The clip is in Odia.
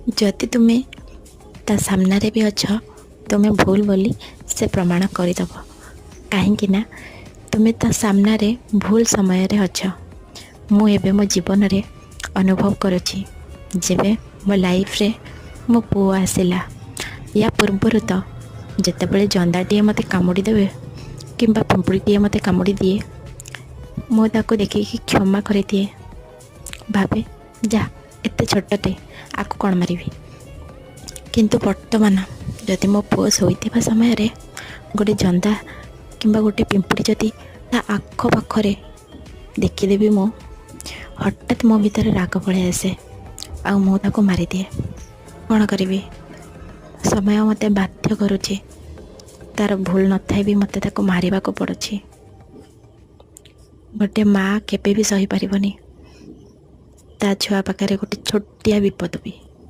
ଯଦି ତୁମେ ତା ସାମ୍ନାରେ ବି ଅଛ, ତୁମେ ଭୁଲ ବୋଲି ସେ ପ୍ରମାଣ କରିଦେବ। କାହିଁକି ନା ତୁମେ ତା ସାମ୍ନାରେ ଭୁଲ ସମୟରେ ଅଛ। ମୁଁ ଏବେ ମୋ ଜୀବନରେ ଅନୁଭବ କରୁଛି, ଯେବେ ମୋ ଲାଇଫ୍ରେ ମୋ ପୁଅ ଆସିଲା, ୟା ପୂର୍ବରୁ ତ ଯେତେବେଳେ ଜନ୍ଦାଟିଏ ମୋତେ କାମୁଡ଼ି ଦେବେ କିମ୍ବା ପିମ୍ପୁଡ଼ିଟିଏ ମୋତେ କାମୁଡ଼ି ଦିଏ, ମୁଁ ତାକୁ ଦେଖିକି କ୍ଷମା କରିଦିଏ। ଭାବେ ଯା, ଏତେ ଛୋଟଟେ, ଆକୁ କ'ଣ ମାରିବି। କିନ୍ତୁ ବର୍ତ୍ତମାନ ଯଦି ମୋ ପୁଅ ଶୋଇଥିବା ସମୟରେ ଗୋଟେ ଜନ୍ଦା କିମ୍ବା ଗୋଟେ ପିମ୍ପୁଡ଼ି ଯଦି ତା ଆଖପାଖରେ ଦେଖିଦେବି, ମୁଁ ହଠାତ୍ ମୋ ଭିତରେ ରାଗ ପଳାଇ ଆସେ ଆଉ ମୁଁ ତାକୁ ମାରିଦିଏ। କ'ଣ କରିବି, ସମୟ ମୋତେ ବାଧ୍ୟ କରୁଛି। ତା'ର ଭୁଲ ନଥାଏ ବି ମୋତେ ତାକୁ ମାରିବାକୁ ପଡ଼ୁଛି। ଗୋଟେ ମା' କେବେ ବି ସହିପାରିବନି ତା ଛୁଆ ପାଖରେ ଗୋଟେ ଛୋଟିଆ ବିପଦ ବି।